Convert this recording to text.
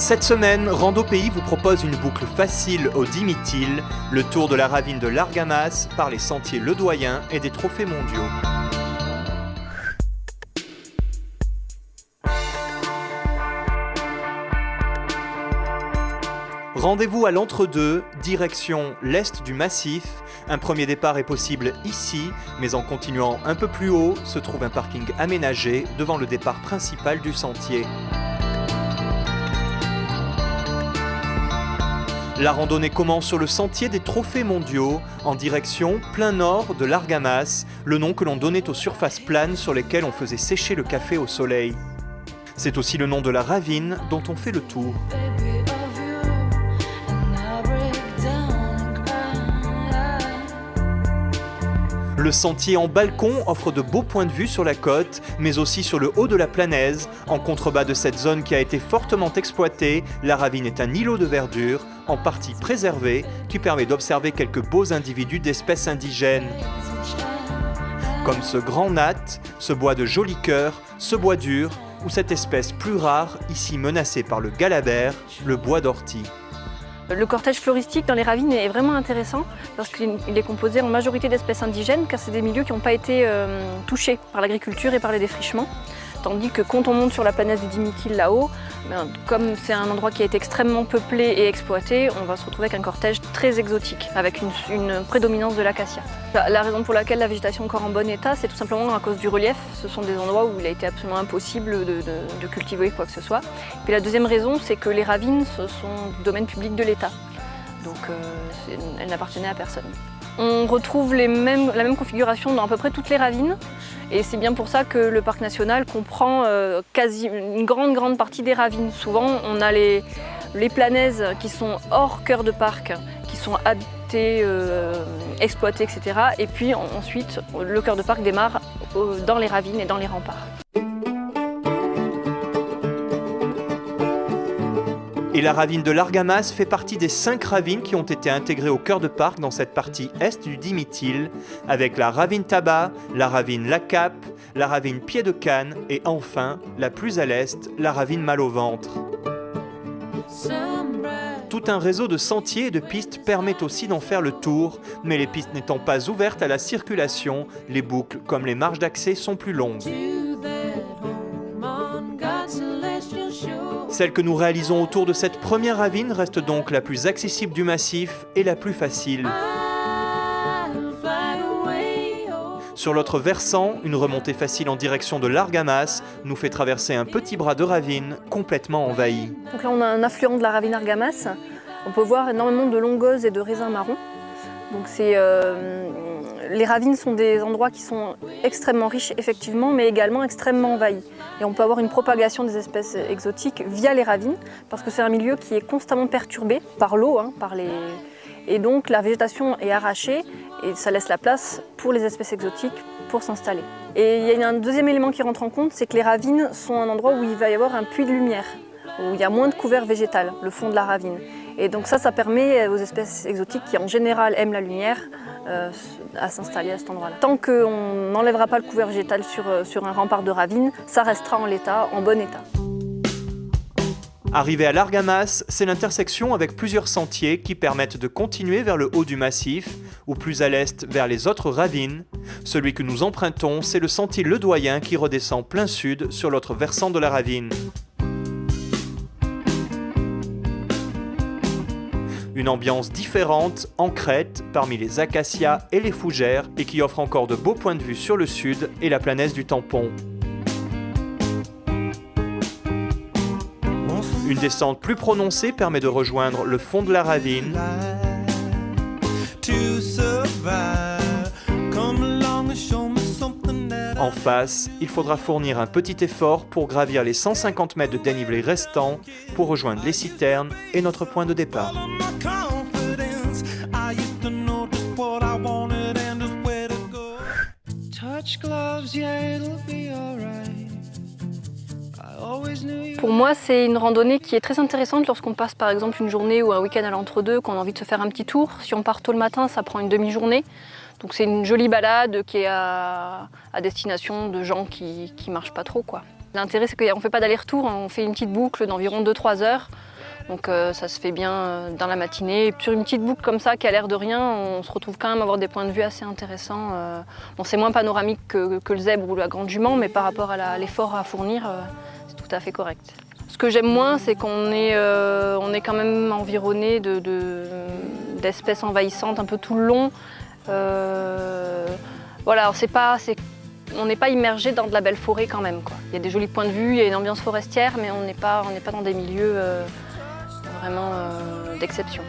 Cette semaine, Rando Pays vous propose une boucle facile au diméthyl, le tour de la ravine de l'Argamas par les sentiers Ledoyen et des trophées mondiaux. Rendez-vous à l'entre-deux, direction l'est du massif. Un premier départ est possible ici, mais en continuant un peu plus haut, se trouve un parking aménagé devant le départ principal du sentier. La randonnée commence sur le sentier des trophées mondiaux, en direction plein nord de l'Argamas, le nom que l'on donnait aux surfaces planes sur lesquelles on faisait sécher le café au soleil. C'est aussi le nom de la ravine dont on fait le tour. Le sentier en balcon offre de beaux points de vue sur la côte, mais aussi sur le haut de la Planaise. En contrebas de cette zone qui a été fortement exploitée, la ravine est un îlot de verdure, en partie préservé, qui permet d'observer quelques beaux individus d'espèces indigènes. Comme ce grand nat, ce bois de joli cœur, ce bois dur, ou cette espèce plus rare, ici menacée par le galabert, le bois d'ortie. Le cortège floristique dans les ravines est vraiment intéressant parce qu'il est composé en majorité d'espèces indigènes car c'est des milieux qui n'ont pas été touchés par l'agriculture et par les défrichements. Tandis que quand on monte sur la planète du diméthyl là-haut, comme c'est un endroit qui a été extrêmement peuplé et exploité, on va se retrouver avec un cortège très exotique, avec une prédominance de l'acacia. La raison pour laquelle la végétation est encore en bon état, c'est tout simplement à cause du relief. Ce sont des endroits où il a été absolument impossible de cultiver quoi que ce soit. Puis la deuxième raison, c'est que les ravines, ce sont du domaine public de l'État. Donc elles n'appartenaient à personne. On retrouve la même configuration dans à peu près toutes les ravines. Et c'est bien pour ça que le parc national comprend une grande partie des ravines. Souvent, on a les planaises qui sont hors cœur de parc, qui sont habitées, exploitées, etc. Et puis ensuite, le cœur de parc démarre dans les ravines et dans les remparts. Et la ravine de l'Argamas fait partie des 5 ravines qui ont été intégrées au cœur de parc dans cette partie est du diméthyl, avec la ravine Tabac, la ravine La Cape, la ravine Pied de Canne et enfin, la plus à l'est, la ravine Mal au ventre. Tout un réseau de sentiers et de pistes permet aussi d'en faire le tour, mais les pistes n'étant pas ouvertes à la circulation, les boucles comme les marges d'accès sont plus longues. Celle que nous réalisons autour de cette première ravine reste donc la plus accessible du massif et la plus facile. Sur l'autre versant, une remontée facile en direction de l'Argamas nous fait traverser un petit bras de ravine complètement envahi. Donc là on a un affluent de la ravine Argamas. On peut voir énormément de longoses et de raisins marrons. Donc les ravines sont des endroits qui sont extrêmement riches effectivement, mais également extrêmement envahis. Et on peut avoir une propagation des espèces exotiques via les ravines, parce que c'est un milieu qui est constamment perturbé par l'eau, et donc la végétation est arrachée et ça laisse la place pour les espèces exotiques pour s'installer. Et il y a un deuxième élément qui rentre en compte, c'est que les ravines sont un endroit où il va y avoir un puits de lumière, où il y a moins de couvert végétal, le fond de la ravine. Et donc ça permet aux espèces exotiques qui en général aiment la lumière à s'installer à cet endroit-là. Tant qu'on n'enlèvera pas le couvert végétal sur un rempart de ravine, ça restera en bon état. Arrivé à l'Argamas, c'est l'intersection avec plusieurs sentiers qui permettent de continuer vers le haut du massif, ou plus à l'est vers les autres ravines. Celui que nous empruntons, c'est le sentier Ledoyen qui redescend plein sud sur l'autre versant de la ravine. Une ambiance différente, en crête, parmi les acacias et les fougères, et qui offre encore de beaux points de vue sur le sud et la planaise du Tampon. Une descente plus prononcée permet de rejoindre le fond de la ravine. En face, il faudra fournir un petit effort pour gravir les 150 mètres de dénivelé restants pour rejoindre les citernes et notre point de départ. Pour moi, c'est une randonnée qui est très intéressante lorsqu'on passe par exemple une journée ou un week-end à l'entre-deux, qu'on a envie de se faire un petit tour. Si on part tôt le matin, ça prend une demi-journée. Donc c'est une jolie balade qui est à destination de gens qui marchent pas trop, quoi. L'intérêt, c'est qu'on ne fait pas d'aller-retour, on fait une petite boucle d'environ 2-3 heures Donc ça se fait bien dans la matinée. Et sur une petite boucle comme ça qui a l'air de rien, on se retrouve quand même à avoir des points de vue assez intéressants. Bon, c'est moins panoramique que le zèbre ou la grande jument, mais par rapport à l'effort à fournir, c'est tout à fait correct. Ce que j'aime moins, c'est qu'on est quand même environné d'espèces envahissantes un peu tout le long. Voilà, on n'est pas immergé dans de la belle forêt quand même, quoi. Il y a des jolis points de vue, il y a une ambiance forestière, mais on n'est pas dans des milieux vraiment d'exception.